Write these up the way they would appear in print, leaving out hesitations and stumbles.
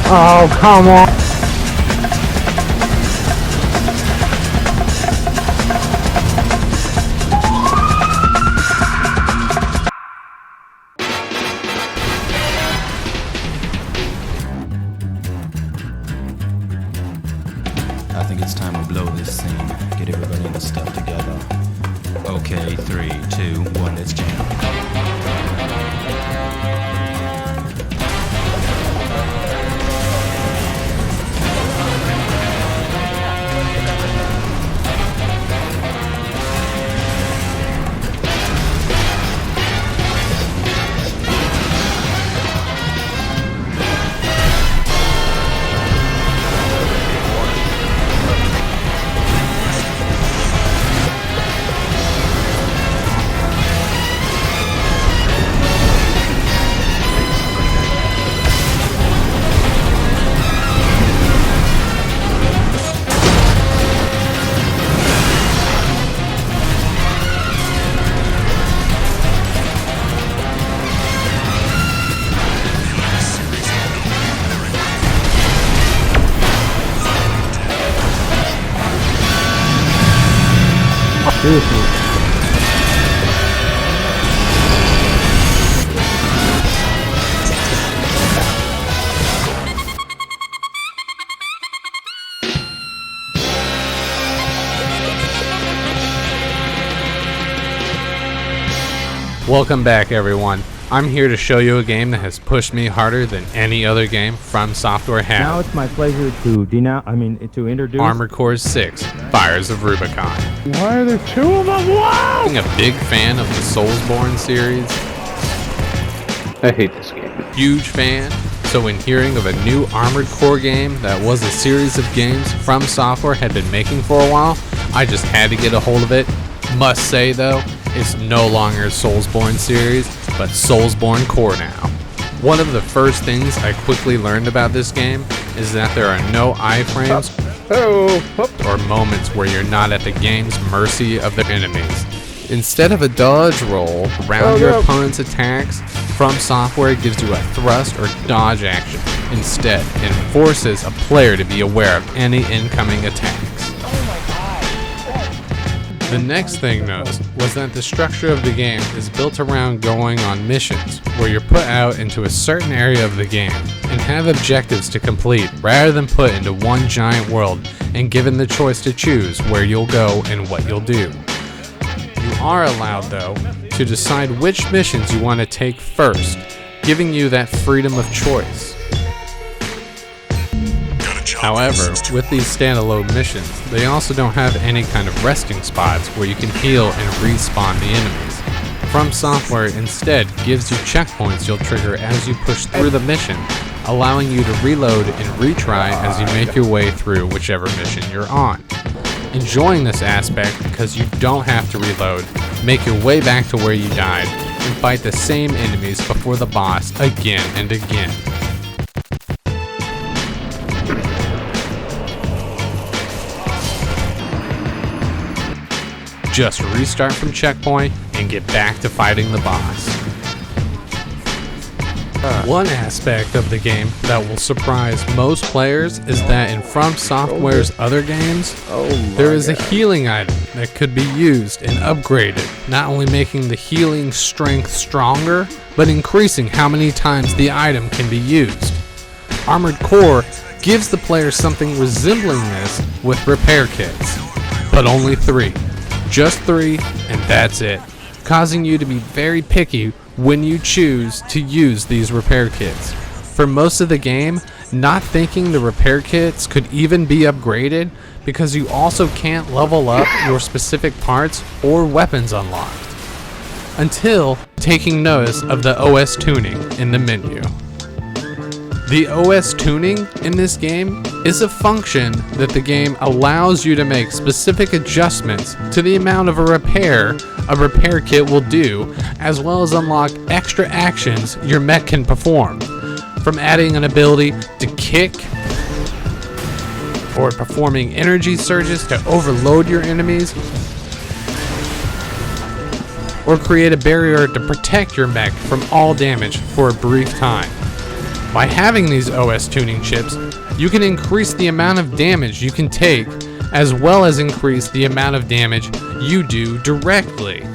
Oh, come on. I think it's time we blow this scene. Get everybody in the stuff together. Okay, 3, 2, 1, let's jam. Seriously. Welcome back, everyone. I'm here to show you a game that has pushed me harder than any other game From Software has. Now it's my pleasure to introduce Armored Core 6, Fires of Rubicon. Why are there two of them? Wow! Being a big fan of the SoulsBorne series, I hate this game. huge fan. So when hearing of a new Armored Core game that was a series of games From Software had been making for a while, I just had to get a hold of it. Must say though, it's no longer SoulsBorne series, but SoulsBorneCore now. One of the first things I quickly learned about this game is that there are no iframes or moments where you're not at the game's mercy of the enemies. Instead of a dodge roll around your opponent's attacks, From Software gives you a thrust or dodge action. Instead, it forces a player to be aware of any incoming attacks. The next thing noticed was that the structure of the game is built around going on missions where you're put out into a certain area of the game and have objectives to complete rather than put into one giant world and given the choice to choose where you'll go and what you'll do. You are allowed, though, to decide which missions you want to take first, giving you that freedom of choice. However, with these standalone missions, they also don't have any kind of resting spots where you can heal and respawn the enemies. From Software instead gives you checkpoints you'll trigger as you push through the mission, allowing you to reload and retry as you make your way through whichever mission you're on. Enjoying this aspect because you don't have to reload, make your way back to where you died, and fight the same enemies before the boss again and again. Just restart from checkpoint and get back to fighting the boss. One aspect of the game that will surprise most players is that in From Software's other games, there is a healing item that could be used and upgraded, not only making the healing strength stronger, but increasing how many times the item can be used. Armored Core gives the player something resembling this with repair kits, but only 3. Just 3, and that's it, causing you to be very picky when you choose to use these repair kits. For most of the game, not thinking the repair kits could even be upgraded because you also can't level up your specific parts or weapons unlocked, until taking notice of the OS tuning in the menu. The OS tuning in this game is a function that the game allows you to make specific adjustments to the amount of a repair kit will do, as well as unlock extra actions your mech can perform, from adding an ability to kick, or performing energy surges to overload your enemies, or create a barrier to protect your mech from all damage for a brief time. By having these OS tuning chips, you can increase the amount of damage you can take, as well as increase the amount of damage you do directly.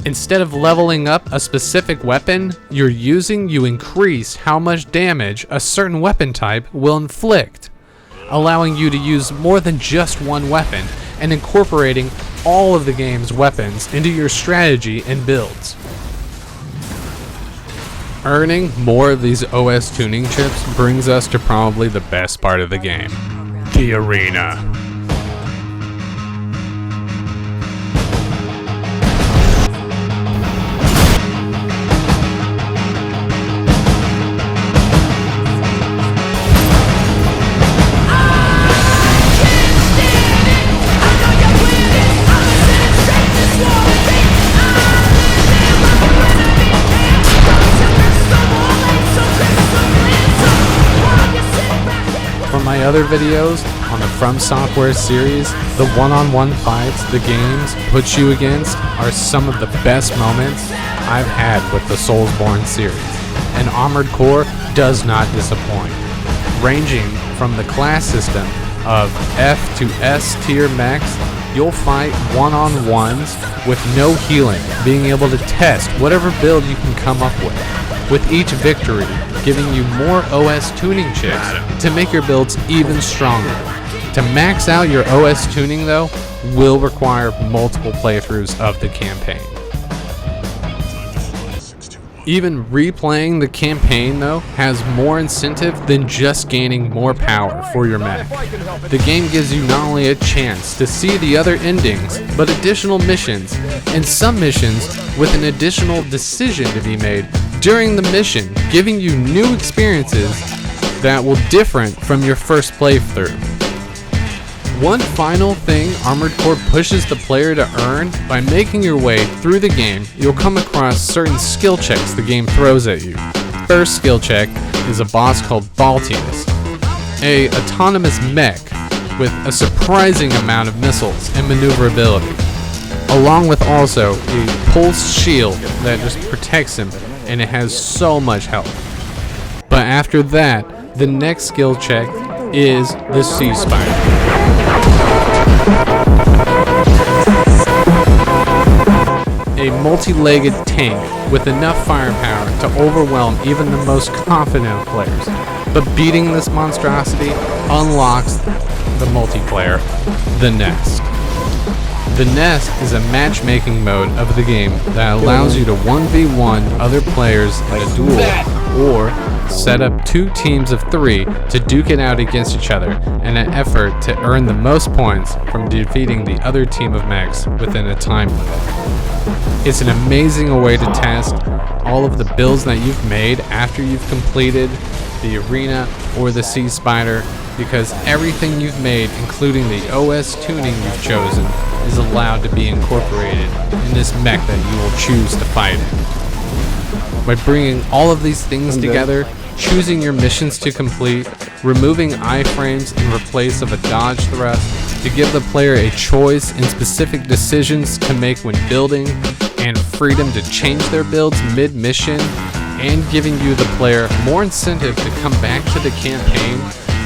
Instead of leveling up a specific weapon you're using, you increase how much damage a certain weapon type will inflict, allowing you to use more than just one weapon and incorporating all of the game's weapons into your strategy and builds. Earning more of these OS tuning chips brings us to probably the best part of the game, the arena. From my other videos on the From Software series, the one-on-one fights the games put you against are some of the best moments I've had with the SoulsBorne series, and Armored Core does not disappoint. Ranging from the class system of F to S tier mechs, you'll fight one-on-ones with no healing, being able to test whatever build you can come up with each victory giving you more OS tuning chips to make your builds even stronger. To max out your OS tuning though, will require multiple playthroughs of the campaign. Even replaying the campaign though has more incentive than just gaining more power for your mech. The game gives you not only a chance to see the other endings, but additional missions, and some missions with an additional decision to be made during the mission, giving you new experiences that will different from your first playthrough. One final thing Armored Core pushes the player to earn: by making your way through the game, you'll come across certain skill checks the game throws at you. First skill check is a boss called Baltinus, a autonomous mech with a surprising amount of missiles and maneuverability, along with also a pulse shield that just protects him, and it has so much health. But after that, the next skill check is the Sea Spider. A multi-legged tank with enough firepower to overwhelm even the most confident players. But beating this monstrosity unlocks the multiplayer, the Nest. The Nest is a matchmaking mode of the game that allows you to 1v1 other players in a duel, or set up 2 teams of 3 to duke it out against each other in an effort to earn the most points from defeating the other team of mechs within a time limit. It's an amazing way to test all of the builds that you've made after you've completed the arena or the Sea Spider, because everything you've made, including the OS tuning you've chosen, is allowed to be incorporated in this mech that you will choose to fight in. By bringing all of these things together, choosing your missions to complete, removing iframes in replace of a dodge thrust to give the player a choice in specific decisions to make when building, and freedom to change their builds mid-mission, and giving you the player more incentive to come back to the campaign,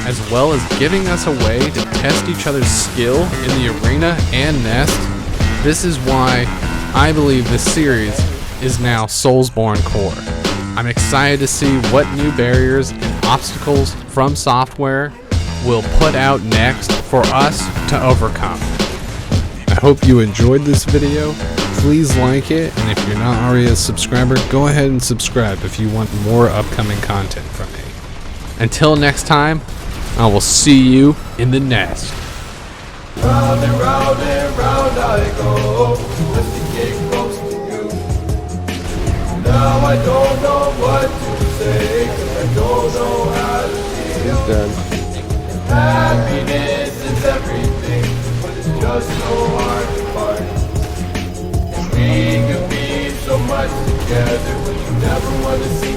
as well as giving us a way to test each other's skill in the arena and Nest. This is why I believe this series is now SoulsBorneCore. I'm excited to see what new barriers and obstacles From Software will put out next for us to overcome. I hope you enjoyed this video. Please like it, and if you're not already a subscriber, go ahead and subscribe if you want more upcoming content from me. Until next time, I will see you in the Nest. Round and round and round I go, just to get close to you. Now I don't know what to say, 'cause I don't know how to feel. Happiness is everything, but it's just so hard to find. And we could be so much together, but you never want to see